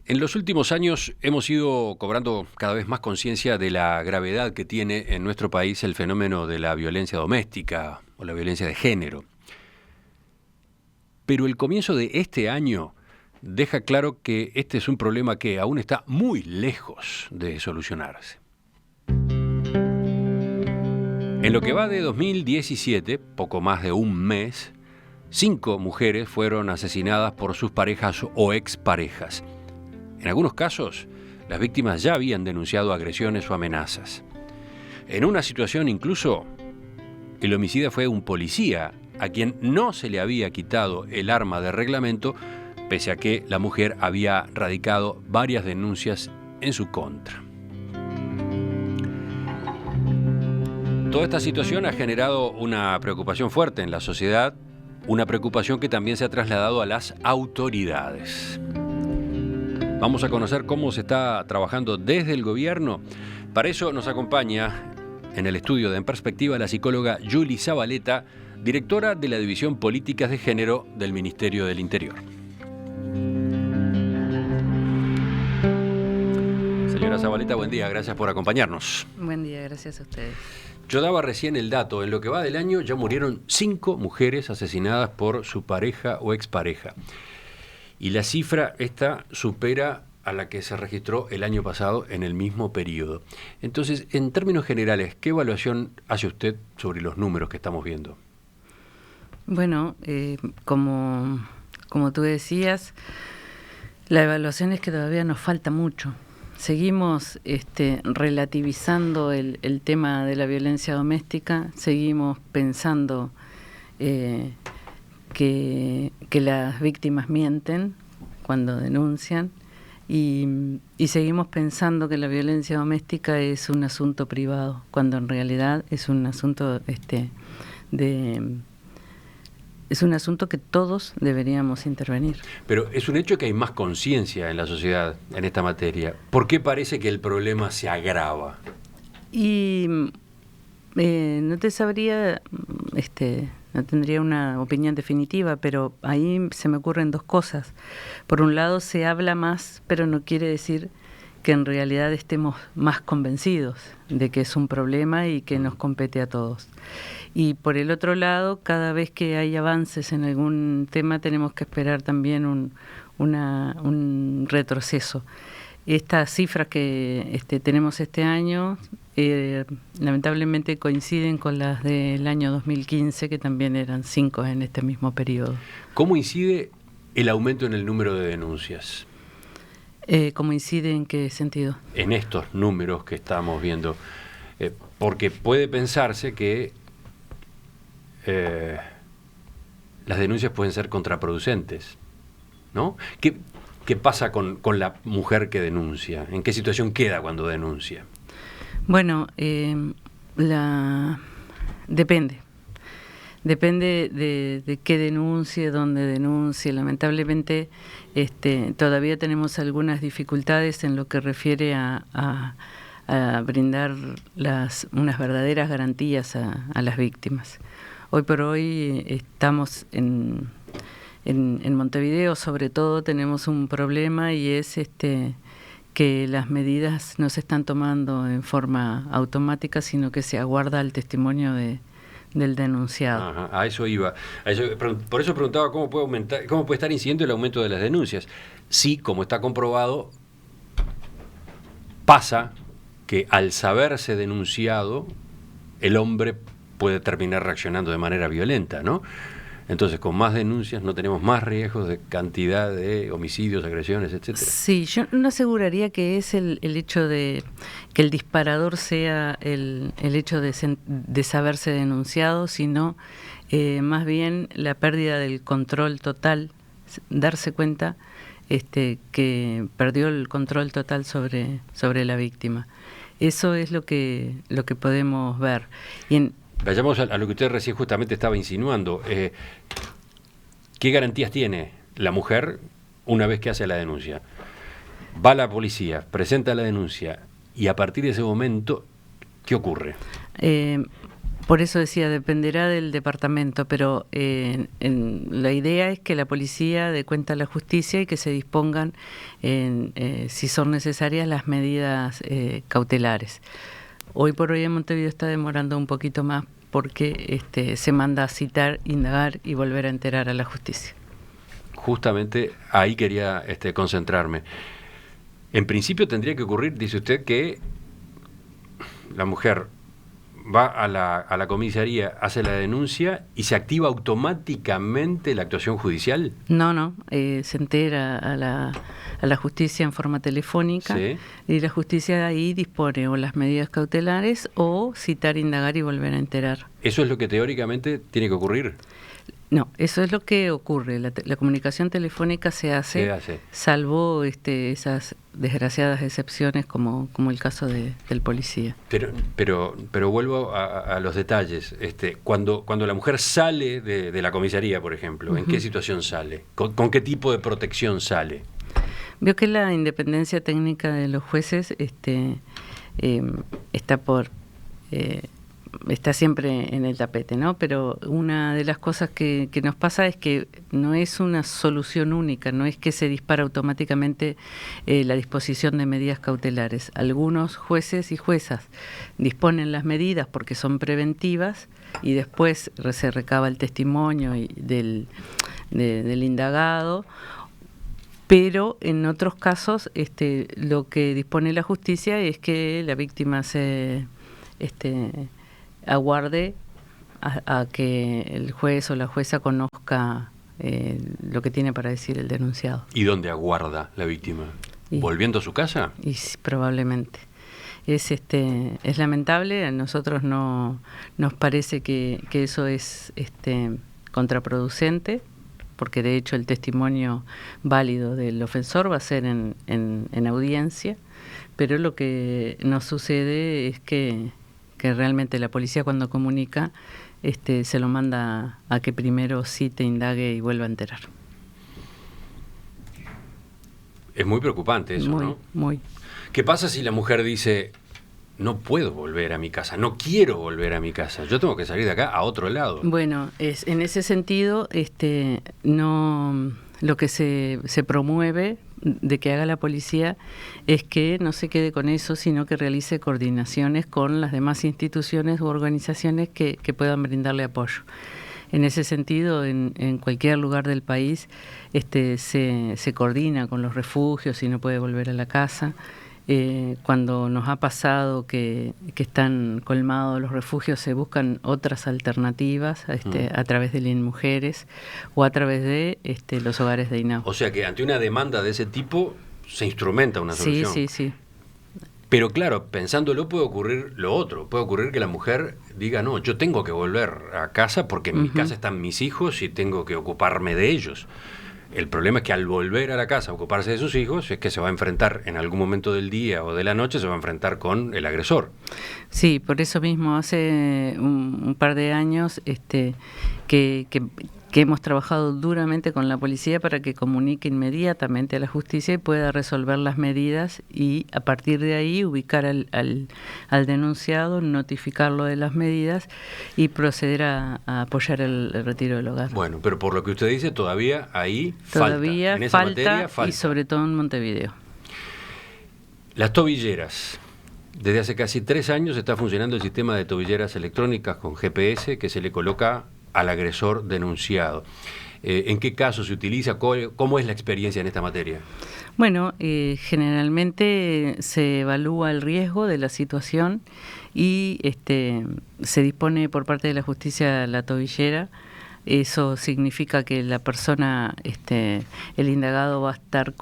En los últimos años hemos ido cobrando cada vez más conciencia de la gravedad que tiene en nuestro país el fenómeno de la violencia doméstica o la violencia de género. Pero el comienzo de este año deja claro que este es un problema que aún está muy lejos de solucionarse. En lo que va de 2017, poco más de un mes, 5 mujeres fueron asesinadas por sus parejas o exparejas. En algunos casos, las víctimas ya habían denunciado agresiones o amenazas. En una situación incluso, el homicida fue un policía a quien no se le había quitado el arma de reglamento, pese a que la mujer había radicado varias denuncias en su contra. Toda esta situación ha generado una preocupación fuerte en la sociedad, una preocupación que también se ha trasladado a las autoridades. Vamos a conocer cómo se está trabajando desde el gobierno. Para eso nos acompaña en el estudio de En Perspectiva la psicóloga Yuli Zabaleta, directora de la División Políticas de Género del Ministerio del Interior. Señora Zabaleta, buen día, gracias por acompañarnos. Buen día, gracias a ustedes. Yo daba recién el dato, en lo que va del año ya murieron 5 mujeres asesinadas por su pareja o expareja. Y la cifra esta supera a la que se registró el año pasado en el mismo periodo. Entonces, en términos generales, ¿qué evaluación hace usted sobre los números que estamos viendo? Bueno, como tú decías, la evaluación es que todavía nos falta mucho. Seguimos relativizando el tema de la violencia doméstica, seguimos pensando que las víctimas mienten cuando denuncian y seguimos pensando que la violencia doméstica es un asunto privado, cuando en realidad es un asunto es un asunto que todos deberíamos intervenir. Pero es un hecho que hay más conciencia en la sociedad en esta materia. ¿Por qué parece que el problema se agrava? Y no te sabría, no tendría una opinión definitiva, pero ahí se me ocurren dos cosas. Por un lado, se habla más, pero no quiere decir que en realidad estemos más convencidos de que es un problema y que nos compete a todos. Y por el otro lado, cada vez que hay avances en algún tema tenemos que esperar también un retroceso. Estas cifras que tenemos este año lamentablemente coinciden con las del año 2015, que también eran 5 en este mismo periodo. ¿Cómo incide el aumento en el número de denuncias? ¿Cómo incide en qué sentido? En estos números que estamos viendo. Porque puede pensarse que las denuncias pueden ser contraproducentes, ¿no? ¿Qué pasa con la mujer que denuncia? ¿En qué situación queda cuando denuncia? Bueno, depende. Depende de qué denuncie, dónde denuncie. Lamentablemente todavía tenemos algunas dificultades en lo que refiere a brindar unas verdaderas garantías a las víctimas. Hoy por hoy estamos en Montevideo, sobre todo, tenemos un problema y es que las medidas no se están tomando en forma automática, sino que se aguarda el testimonio del denunciado. Ajá, a eso iba. Por eso preguntaba cómo puede estar incidiendo el aumento de las denuncias. Sí, como está comprobado, pasa que al saberse denunciado, el hombre puede terminar reaccionando de manera violenta, ¿no? Entonces, con más denuncias no tenemos más riesgos de cantidad de homicidios, agresiones, etcétera. Sí, yo no aseguraría que es el hecho de que el disparador sea el hecho de saberse denunciado, sino más bien la pérdida del control total, darse cuenta que perdió el control total sobre la víctima. Eso es lo que podemos ver. Vayamos a lo que usted recién justamente estaba insinuando. ¿Qué garantías tiene la mujer una vez que hace la denuncia? Va a la policía, presenta la denuncia y a partir de ese momento, ¿qué ocurre? Por eso decía, dependerá del departamento, pero la idea es que la policía dé cuenta a la justicia y que se dispongan, si son necesarias, las medidas cautelares. Hoy por hoy en Montevideo está demorando un poquito más porque se manda a citar, indagar y volver a enterar a la justicia. Justamente ahí quería concentrarme. En principio tendría que ocurrir, dice usted, que la mujer va a la comisaría, hace la denuncia y se activa automáticamente la actuación judicial. No, se entera a la justicia en forma telefónica, ¿Sí? Y la justicia ahí dispone o las medidas cautelares o citar, indagar y volver a enterar. ¿Eso es lo que teóricamente tiene que ocurrir? No, eso es lo que ocurre. La comunicación telefónica se hace. Salvo esas desgraciadas excepciones como el caso del policía. Pero vuelvo a los detalles. Cuando la mujer sale de la comisaría, por ejemplo, ¿en qué situación sale? ¿Con qué tipo de protección sale? Veo que la independencia técnica de los jueces está siempre en el tapete, ¿no? Pero una de las cosas que nos pasa es que no es una solución única, no es que se dispara automáticamente la disposición de medidas cautelares. Algunos jueces y juezas disponen las medidas porque son preventivas y después se recaba el testimonio del indagado, pero en otros casos lo que dispone la justicia es que la víctima se aguarde a que el juez o la jueza conozca lo que tiene para decir el denunciado. ¿Y dónde aguarda la víctima? ¿Volviendo a su casa? Y probablemente. Es lamentable, a nosotros no nos parece que eso es contraproducente, porque de hecho el testimonio válido del ofensor va a ser en audiencia, pero lo que nos sucede es que realmente la policía cuando comunica se lo manda a que primero cite, indague y vuelva a enterar. Es muy preocupante eso, ¿no? Muy. ¿Qué pasa si la mujer dice, no puedo volver a mi casa, no quiero volver a mi casa, yo tengo que salir de acá a otro lado? Bueno, en ese sentido, no, lo que se promueve de que haga la policía es que no se quede con eso, sino que realice coordinaciones con las demás instituciones u organizaciones que puedan brindarle apoyo. En ese sentido, en cualquier lugar del país se coordina con los refugios si no puede volver a la casa. Cuando nos ha pasado que están colmados los refugios, se buscan otras alternativas a través del INMujeres o a través de los hogares de INAU. O sea que ante una demanda de ese tipo se instrumenta una solución. Sí. Pero claro, pensándolo puede ocurrir lo otro, puede ocurrir que la mujer diga, no, yo tengo que volver a casa porque en mi casa están mis hijos y tengo que ocuparme de ellos. El problema es que al volver a la casa a ocuparse de sus hijos es que se va a enfrentar en algún momento del día o de la noche, se va a enfrentar con el agresor. Sí, por eso mismo hace un par de años que hemos trabajado duramente con la policía para que comunique inmediatamente a la justicia y pueda resolver las medidas y a partir de ahí ubicar al denunciado, notificarlo de las medidas y proceder a apoyar el retiro del hogar. Bueno, pero por lo que usted dice, todavía ahí falta. En esa materia falta. Y sobre todo en Montevideo. Las tobilleras. Desde hace casi 3 años está funcionando el sistema de tobilleras electrónicas con GPS que se le coloca al agresor denunciado. ¿En qué caso se utiliza? ¿Cómo es la experiencia en esta materia? Bueno, generalmente se evalúa el riesgo de la situación y se dispone por parte de la justicia la tobillera. Eso significa que la persona, el indagado va a estar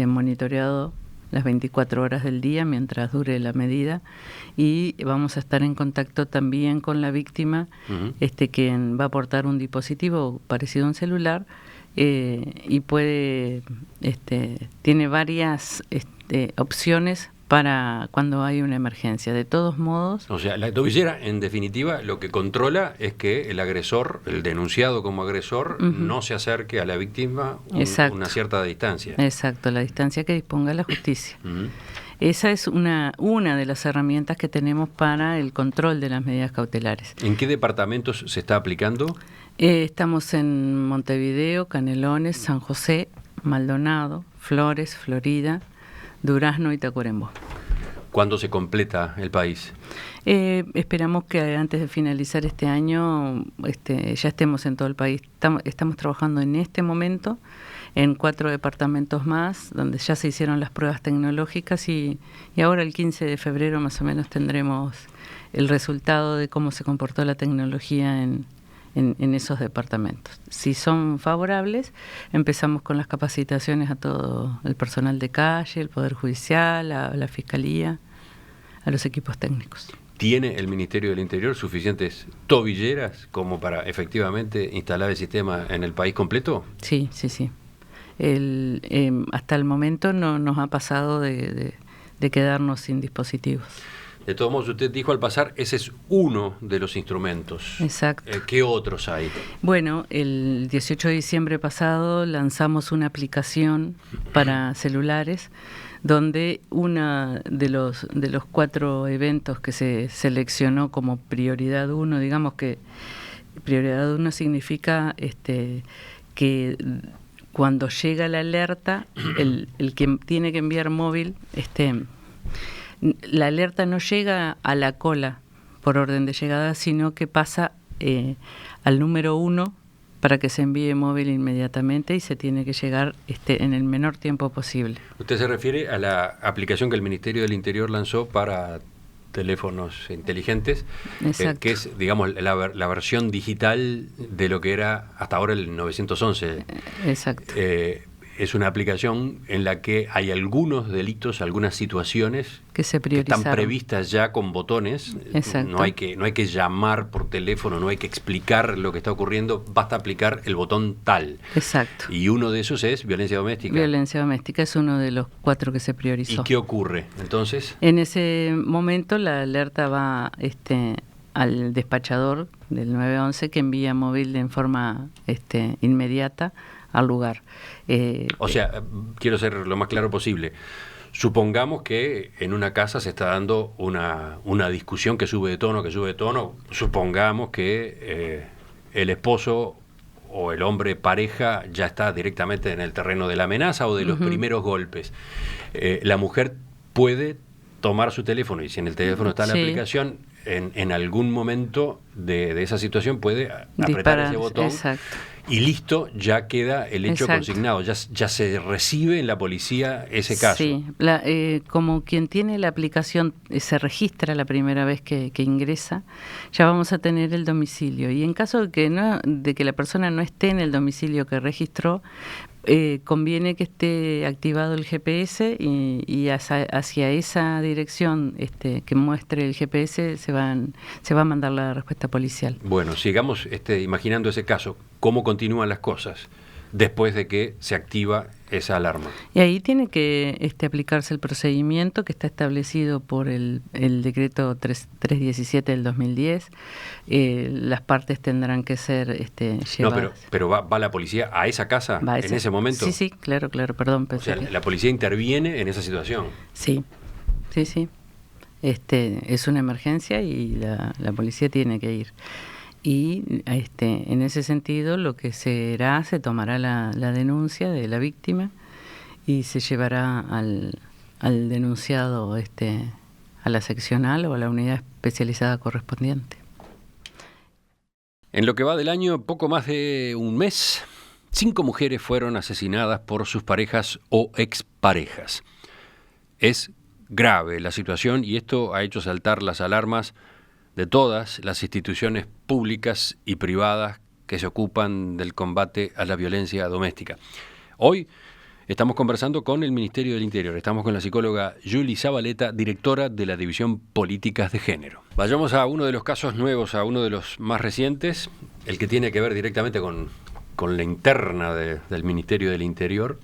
monitoreado las 24 horas del día mientras dure la medida y vamos a estar en contacto también con la víctima, quien va a aportar un dispositivo parecido a un celular y tiene varias opciones para cuando hay una emergencia. De todos modos... O sea, la tobillera, en definitiva, lo que controla es que el agresor, el denunciado como agresor, no se acerque a la víctima una cierta distancia. Exacto, la distancia que disponga la justicia. Esa es una de las herramientas que tenemos para el control de las medidas cautelares. ¿En qué departamentos se está aplicando? Estamos en Montevideo, Canelones, San José, Maldonado, Flores, Florida, Durazno y Tacuarembó. ¿Cuándo se completa el país? Esperamos que antes de finalizar este año ya estemos en todo el país. Estamos trabajando en este momento en 4 departamentos más, donde ya se hicieron las pruebas tecnológicas y ahora el 15 de febrero más o menos tendremos el resultado de cómo se comportó la tecnología en esos departamentos. Si son favorables, empezamos con las capacitaciones a todo el personal de calle, el Poder Judicial, a la Fiscalía, a los equipos técnicos. ¿Tiene el Ministerio del Interior suficientes tobilleras como para efectivamente instalar el sistema en el país completo? Sí. Hasta el momento no nos ha pasado de quedarnos sin dispositivos. De todos modos, usted dijo al pasar, ese es uno de los instrumentos. Exacto. ¿Qué otros hay? Bueno, el 18 de diciembre pasado lanzamos una aplicación para celulares donde uno de los 4 eventos que se seleccionó como prioridad 1, digamos que prioridad 1 significa que cuando llega la alerta, el que tiene que enviar móvil, la alerta no llega a la cola por orden de llegada, sino que pasa al número 1 para que se envíe móvil inmediatamente y se tiene que llegar en el menor tiempo posible. ¿Usted se refiere a la aplicación que el Ministerio del Interior lanzó para teléfonos inteligentes? Que es, digamos, la versión digital de lo que era hasta ahora el 911. Exacto. Es una aplicación en la que hay algunos delitos, algunas situaciones que están previstas ya con botones. Exacto. No hay que llamar por teléfono, no hay que explicar lo que está ocurriendo, basta aplicar el botón tal. Exacto. Y uno de esos es violencia doméstica. Violencia doméstica es uno de los 4 que se priorizó. ¿Y qué ocurre entonces? En ese momento la alerta va al despachador del 911 que envía móvil en forma inmediata al lugar. O sea, quiero ser lo más claro posible. Supongamos que en una casa se está dando una discusión que sube de tono. Supongamos que el esposo o el hombre pareja ya está directamente en el terreno de la amenaza o de los primeros golpes. La mujer puede tomar su teléfono y si en el teléfono está la aplicación, en algún momento de esa situación puede apretar ese botón. Exacto. Y listo, ya queda el hecho consignado, ya se recibe en la policía ese caso. Sí, como quien tiene la aplicación se registra la primera vez que ingresa, ya vamos a tener el domicilio. Y en caso de que la persona no esté en el domicilio que registró, conviene que esté activado el GPS y hacia esa dirección que muestre el GPS se va a mandar la respuesta policial. Bueno, sigamos imaginando ese caso. ¿Cómo continúan las cosas después de que se activa esa alarma? Y ahí tiene que aplicarse el procedimiento que está establecido por el decreto 317 del 2010. Las partes tendrán que ser llevadas. No, pero ¿va la policía a esa casa en ese momento? Sí, claro, perdón. O sea, la policía interviene en esa situación. Sí. Es una emergencia y la policía tiene que ir. Y en ese sentido lo que se tomará la denuncia de la víctima y se llevará al denunciado a la seccional o a la unidad especializada correspondiente. En lo que va del año, poco más de un mes, 5 mujeres fueron asesinadas por sus parejas o exparejas. Es grave la situación y esto ha hecho saltar las alarmas de todas las instituciones públicas y privadas que se ocupan del combate a la violencia doméstica. Hoy estamos conversando con el Ministerio del Interior, estamos con la psicóloga Juli Zabaleta, directora de la División Políticas de Género. Vayamos a uno de los casos nuevos, a uno de los más recientes, el que tiene que ver directamente con la interna del Ministerio del Interior.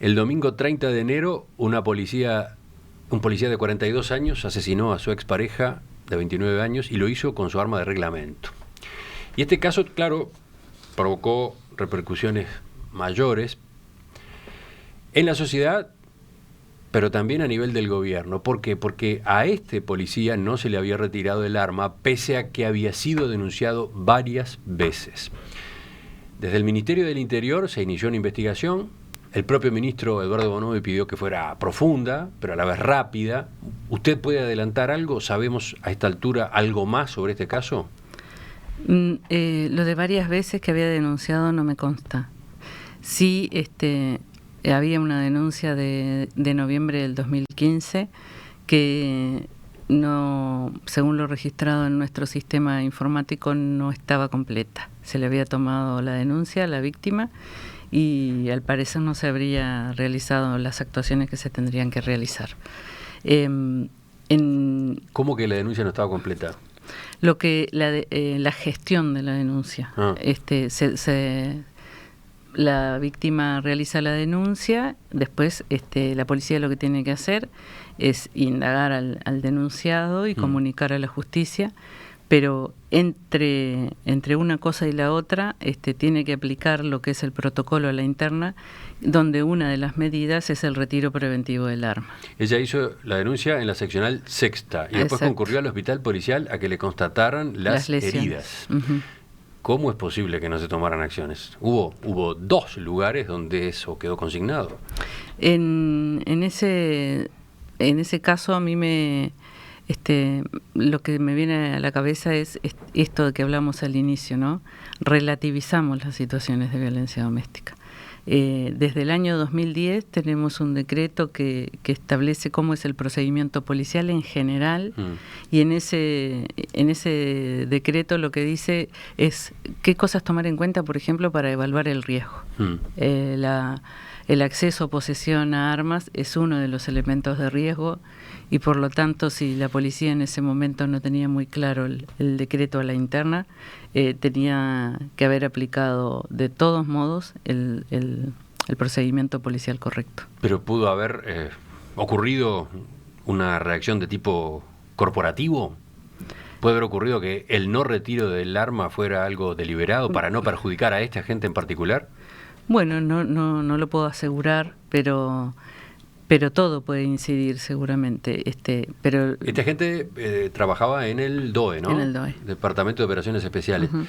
El domingo 30 de enero, un policía de 42 años asesinó a su expareja de 29 años y lo hizo con su arma de reglamento. Y este caso, claro, provocó repercusiones mayores en la sociedad pero también a nivel del gobierno. ¿Por qué? Porque a este policía no se le había retirado el arma, pese a que había sido denunciado varias veces. Desde el Ministerio del Interior se inició una investigación. El propio ministro Eduardo Bonomi pidió que fuera profunda, pero a la vez rápida. ¿Usted puede adelantar algo? ¿Sabemos a esta altura algo más sobre este caso? Lo de varias veces que había denunciado no me consta. Sí, había una denuncia de noviembre del 2015 que no, según lo registrado en nuestro sistema informático, no estaba completa. Se le había tomado la denuncia a la víctima y al parecer no se habría realizado las actuaciones que se tendrían que realizar. ¿Cómo que la denuncia no estaba completa? La gestión de la denuncia. La víctima realiza la denuncia, después la policía lo que tiene que hacer es indagar al denunciado y comunicar a la justicia, pero entre una cosa y la otra tiene que aplicar lo que es el protocolo a la interna, donde una de las medidas es el retiro preventivo del arma. Ella hizo la denuncia en la seccional sexta y después concurrió al hospital policial a que le constataran las heridas. Uh-huh. ¿Cómo es posible que no se tomaran acciones? Hubo 2 lugares donde eso quedó consignado. En ese caso a mí lo que me viene a la cabeza es esto de que hablamos al inicio, ¿no? Relativizamos las situaciones de violencia doméstica. Desde el año 2010 tenemos un decreto que establece cómo es el procedimiento policial en general, y en ese decreto lo que dice es qué cosas tomar en cuenta, por ejemplo, para evaluar el riesgo. El acceso o posesión a armas es uno de los elementos de riesgo, y por lo tanto, si la policía en ese momento no tenía muy claro el decreto a la interna, tenía que haber aplicado de todos modos el procedimiento policial correcto. ¿Pero pudo haber ocurrido una reacción de tipo corporativo? ¿Puede haber ocurrido que el no retiro del arma fuera algo deliberado para no perjudicar a este agente en particular? Bueno, no lo puedo asegurar, pero todo puede incidir seguramente. Pero este agente trabajaba en el DOE, ¿no? En el DOE. Departamento de Operaciones Especiales. Uh-huh.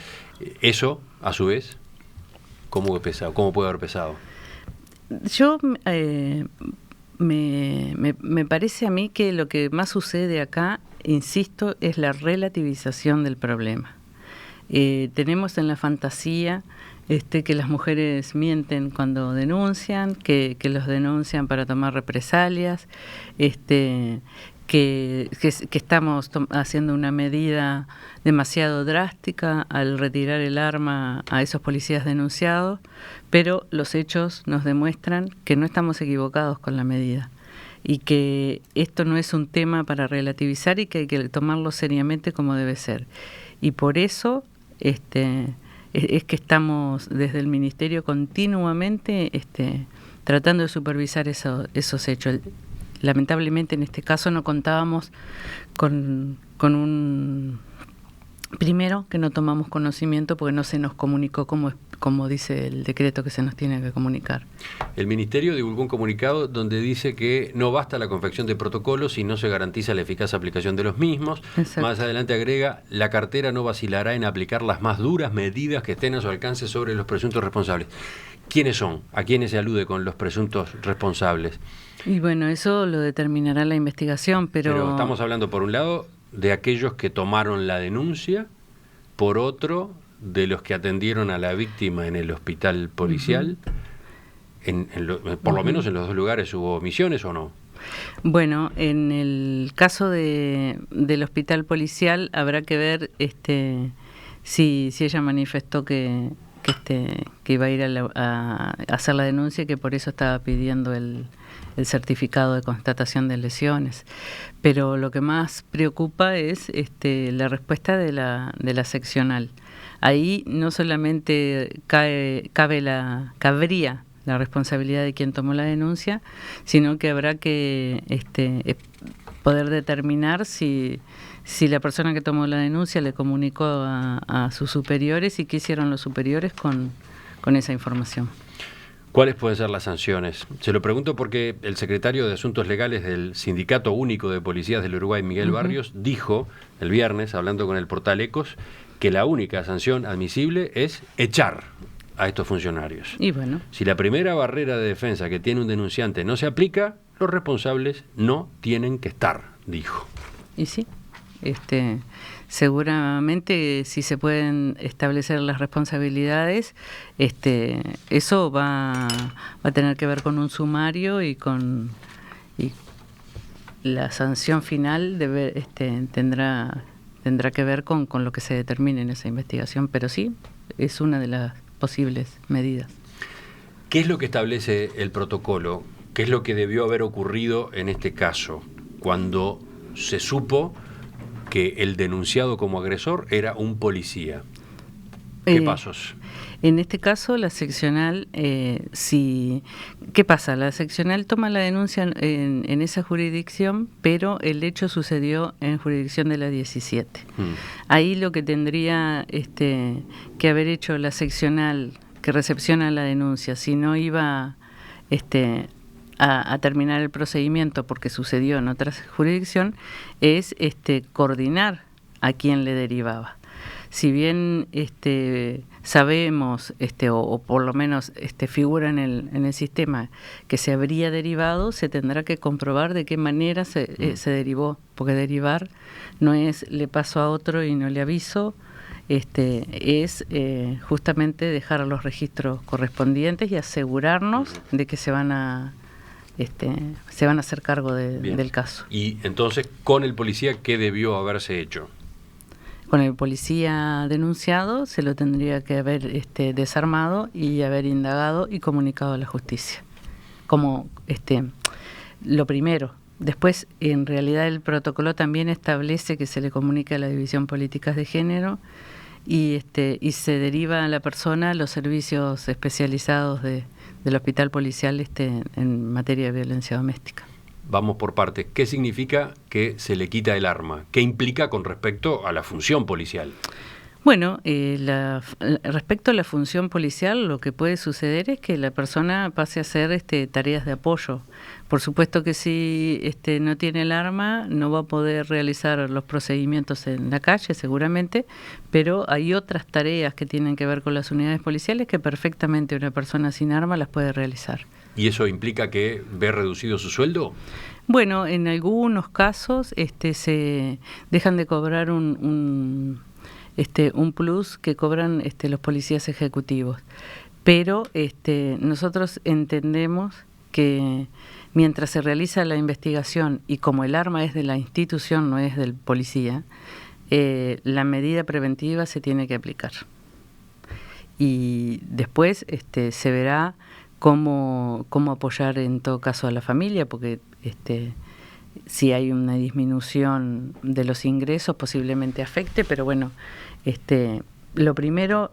Eso, a su vez, ¿cómo puede haber pesado? Yo me parece a mí que lo que más sucede acá, insisto, es la relativización del problema. Tenemos en la fantasía que las mujeres mienten cuando denuncian, que los denuncian para tomar represalias, que estamos haciendo una medida demasiado drástica al retirar el arma a esos policías denunciados, pero los hechos nos demuestran que no estamos equivocados con la medida y que esto no es un tema para relativizar y que hay que tomarlo seriamente como debe ser. Y por eso es que estamos desde el Ministerio continuamente tratando de supervisar esos hechos. Lamentablemente en este caso no contábamos con un... Primero, que no tomamos conocimiento porque no se nos comunicó como dice el decreto que se nos tiene que comunicar. El Ministerio divulgó un comunicado donde dice que no basta la confección de protocolos si no se garantiza la eficaz aplicación de los mismos. Exacto. Más adelante agrega, la cartera no vacilará en aplicar las más duras medidas que estén a su alcance sobre los presuntos responsables. ¿Quiénes son? ¿A quiénes se alude con los presuntos responsables? Y bueno, eso lo determinará la investigación, pero estamos hablando, por un lado, de aquellos que tomaron la denuncia, por otro, de los que atendieron a la víctima en el hospital policial. Uh-huh. Por lo menos en los 2 lugares hubo omisiones, ¿o no? Bueno, en el caso del hospital policial habrá que ver si ella manifestó que iba a ir a hacer la denuncia y que por eso estaba pidiendo el certificado de constatación de lesiones. Pero lo que más preocupa es la respuesta de la seccional. Ahí no solamente cabría la responsabilidad de quien tomó la denuncia, sino que habrá que poder determinar si la persona que tomó la denuncia le comunicó a sus superiores y qué hicieron los superiores con esa información. ¿Cuáles pueden ser las sanciones? Se lo pregunto porque el secretario de Asuntos Legales del Sindicato Único de Policías del Uruguay, Miguel Barrios, dijo el viernes, hablando con el portal Ecos, que la única sanción admisible es echar a estos funcionarios. Y bueno. Si la primera barrera de defensa que tiene un denunciante no se aplica, los responsables no tienen que estar, dijo. Y sí, seguramente si se pueden establecer las responsabilidades, eso va a tener que ver con un sumario y la sanción final tendrá que ver con lo que se determine en esa investigación, pero sí, es una de las posibles medidas. ¿Qué es lo que establece el protocolo? ¿Qué es lo que debió haber ocurrido en este caso cuando se supo que el denunciado como agresor era un policía? ¿Qué pasos? En este caso, la seccional, ¿qué pasa? La seccional toma la denuncia en esa jurisdicción, pero el hecho sucedió en jurisdicción de la 17. Ahí lo que tendría que haber hecho la seccional que recepciona la denuncia, si no iba a terminar el procedimiento porque sucedió en otra jurisdicción, es coordinar a quién le derivaba. Si bien sabemos, o por lo menos figura en el sistema que se habría derivado, se tendrá que comprobar de qué manera se derivó, porque derivar no es le paso a otro y no le aviso, es justamente dejar los registros correspondientes y asegurarnos de que se van a hacer cargo del caso. Y entonces, con el policía, ¿qué debió haberse hecho? Con el policía denunciado se lo tendría que haber desarmado y haber indagado y comunicado a la justicia. Como lo primero. Después, en realidad, el protocolo también establece que se le comunica a la División Políticas de Género y se deriva a la persona a los servicios especializados del hospital policial en materia de violencia doméstica. Vamos por partes. ¿Qué significa que se le quita el arma? ¿Qué implica con respecto a la función policial? Bueno, respecto a la función policial, lo que puede suceder es que la persona pase a hacer tareas de apoyo. Por supuesto que si no tiene el arma, no va a poder realizar los procedimientos en la calle, seguramente, pero hay otras tareas que tienen que ver con las unidades policiales que perfectamente una persona sin arma las puede realizar. ¿Y eso implica que ve reducido su sueldo? Bueno, en algunos casos se dejan de cobrar un plus que cobran los policías ejecutivos. Pero nosotros entendemos que mientras se realiza la investigación y como el arma es de la institución, no es del policía, la medida preventiva se tiene que aplicar. Y después se verá cómo apoyar en todo caso a la familia, porque si hay una disminución de los ingresos posiblemente afecte, pero bueno, lo primero,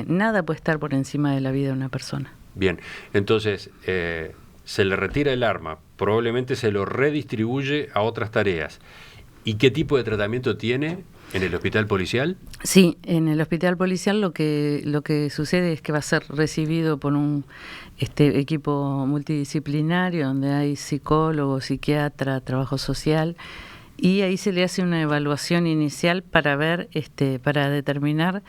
nada puede estar por encima de la vida de una persona. Bien, entonces se le retira el arma, probablemente se lo redistribuye a otras tareas. ¿Y qué tipo de tratamiento tiene en el hospital policial? Sí, en el hospital policial lo que sucede es que va a ser recibido por un equipo multidisciplinario donde hay psicólogo, psiquiatra, trabajo social, y ahí se le hace una evaluación inicial para ver, para determinar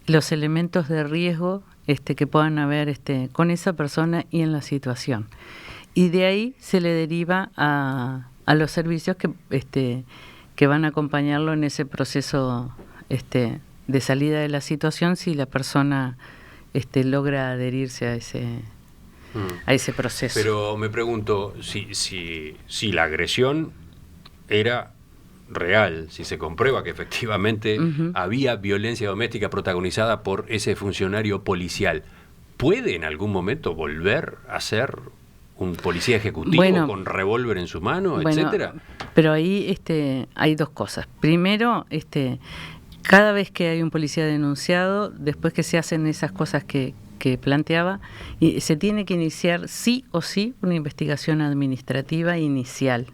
los elementos de riesgo que puedan haber con esa persona y en la situación. Y de ahí se le deriva a los servicios que van a acompañarlo en ese proceso de salida de la situación si la persona logra adherirse a ese proceso. Pero me pregunto si la agresión era real, si se comprueba que efectivamente había violencia doméstica protagonizada por ese funcionario policial, ¿puede en algún momento volver a ser un policía ejecutivo con revólver en su mano, etcétera? Pero ahí hay dos cosas. Primero, cada vez que hay un policía denunciado, después que se hacen esas cosas que planteaba, se tiene que iniciar sí o sí una investigación administrativa inicial.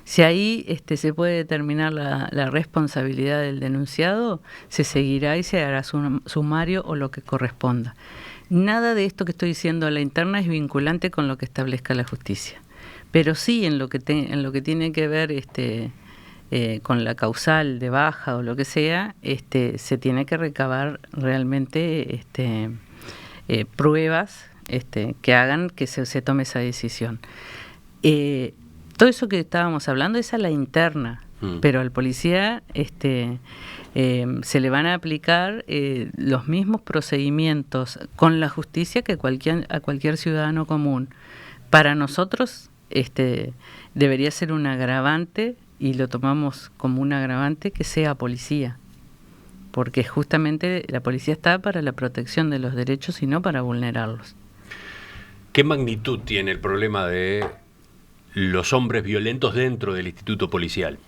Si ahí se puede determinar la responsabilidad del denunciado, se seguirá y se hará sumario o lo que corresponda. Nada de esto que estoy diciendo a la interna es vinculante con lo que establezca la justicia, pero sí en lo que tiene que ver con la causal de baja o lo que sea, se tiene que recabar realmente pruebas que hagan que se tome esa decisión. Todo eso que estábamos hablando es a la interna, pero al policía se le van a aplicar los mismos procedimientos con la justicia que a cualquier ciudadano común. Para nosotros debería ser un agravante, y lo tomamos como un agravante, que sea policía, porque justamente la policía está para la protección de los derechos y no para vulnerarlos. ¿Qué magnitud tiene el problema de los hombres violentos dentro del instituto policial?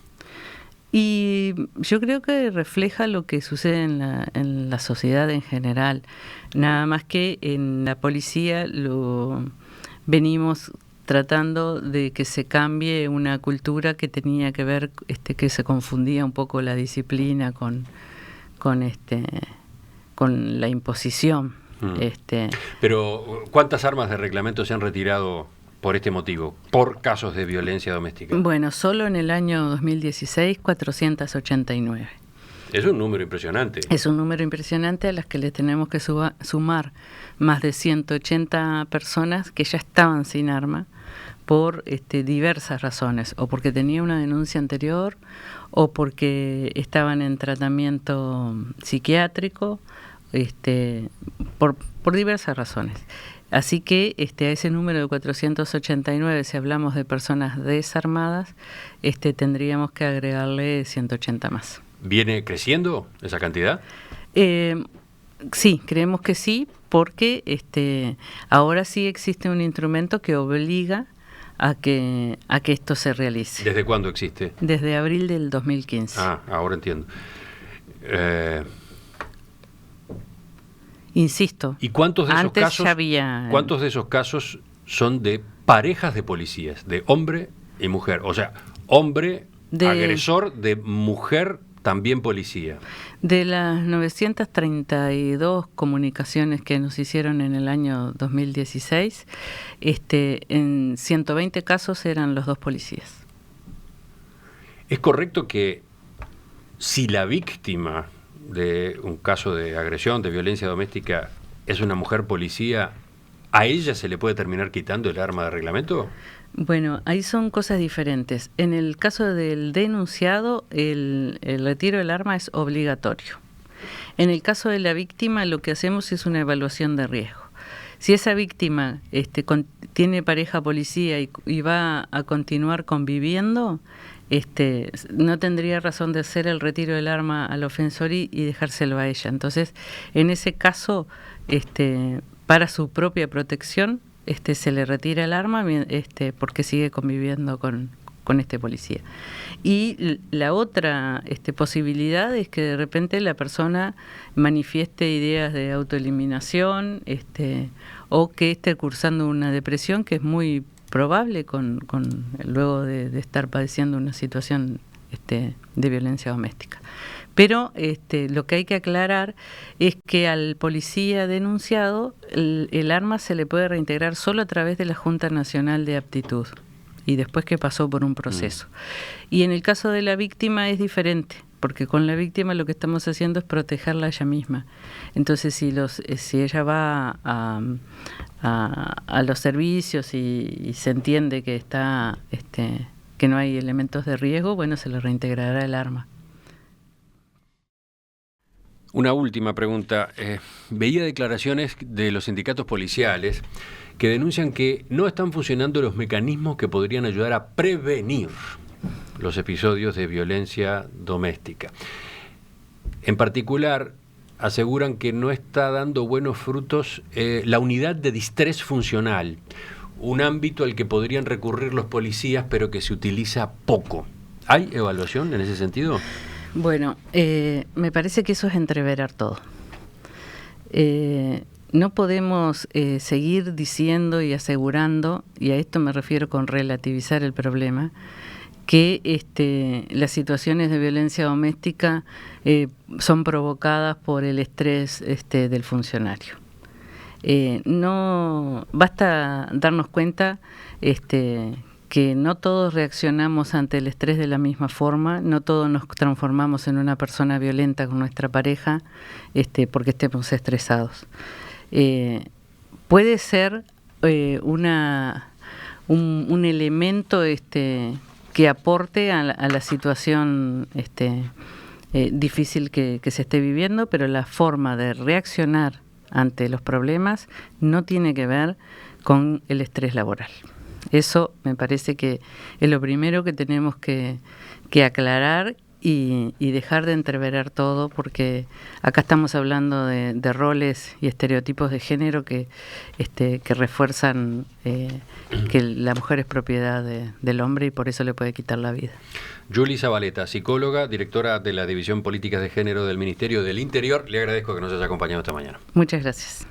Y yo creo que refleja lo que sucede en la sociedad en general, nada más que en la policía lo venimos tratando de que se cambie una cultura que tenía que ver, que se confundía un poco la disciplina con la imposición. Pero ¿cuántas armas de reglamento se han retirado por este motivo, por casos de violencia doméstica? Bueno, solo en el año 2016, 489. Es un número impresionante. Es un número impresionante a las que le tenemos que sumar más de 180 personas que ya estaban sin arma por diversas razones, o porque tenía una denuncia anterior, o porque estaban en tratamiento psiquiátrico, por diversas razones. Así que a ese número de 489, si hablamos de personas desarmadas, tendríamos que agregarle 180 más. ¿Viene creciendo esa cantidad? Sí, creemos que sí, porque ahora sí existe un instrumento que obliga a que esto se realice. ¿Desde cuándo existe? Desde abril del 2015. Ah, ahora entiendo. Insisto. ¿Y cuántos de esos antes casos? Ya había... ¿Cuántos de esos casos son de parejas de policías, de hombre y mujer? O sea, hombre agresor, de mujer también policía. De las 932 comunicaciones que nos hicieron en el año 2016, en 120 casos eran los dos policías. ¿Es correcto que si la víctima de un caso de agresión, de violencia doméstica, es una mujer policía, a ella se le puede terminar quitando el arma de reglamento? Bueno, ahí son cosas diferentes. En el caso del denunciado, el retiro del arma es obligatorio. En el caso de la víctima, lo que hacemos es una evaluación de riesgo. Si esa víctima tiene pareja policía y va a continuar conviviendo, no tendría razón de hacer el retiro del arma al ofensor y dejárselo a ella. Entonces, en ese caso, para su propia protección, se le retira el arma porque sigue conviviendo con este policía. Y la otra posibilidad es que de repente la persona manifieste ideas de autoeliminación, o que esté cursando una depresión, que es muy probable luego de estar padeciendo una situación de violencia doméstica. Pero lo que hay que aclarar es que al policía denunciado el arma se le puede reintegrar solo a través de la Junta Nacional de Aptitud y después que pasó por un proceso. Y en el caso de la víctima es diferente, porque con la víctima lo que estamos haciendo es protegerla a ella misma. Entonces si ella va a los servicios y se entiende que que no hay elementos de riesgo, bueno, se le reintegrará el arma. Una última pregunta. Veía declaraciones de los sindicatos policiales que denuncian que no están funcionando los mecanismos que podrían ayudar a prevenir los episodios de violencia doméstica. En particular, aseguran que no está dando buenos frutos la unidad de distrés funcional, un ámbito al que podrían recurrir los policías, pero que se utiliza poco. ¿Hay evaluación en ese sentido? Bueno, me parece que eso es entreverar todo. No podemos seguir diciendo y asegurando, y a esto me refiero con relativizar el problema, que las situaciones de violencia doméstica son provocadas por el estrés del funcionario. No basta darnos cuenta que no todos reaccionamos ante el estrés de la misma forma, no todos nos transformamos en una persona violenta con nuestra pareja porque estemos estresados. Puede ser un elemento que aporte a la situación difícil que se esté viviendo, pero la forma de reaccionar ante los problemas no tiene que ver con el estrés laboral. Eso me parece que es lo primero que tenemos que aclarar y dejar de entreverar todo, porque acá estamos hablando de roles y estereotipos de género que refuerzan que la mujer es propiedad del hombre y por eso le puede quitar la vida. Juli Zabaleta, psicóloga, directora de la División Políticas de Género del Ministerio del Interior, le agradezco que nos haya acompañado esta mañana. Muchas gracias.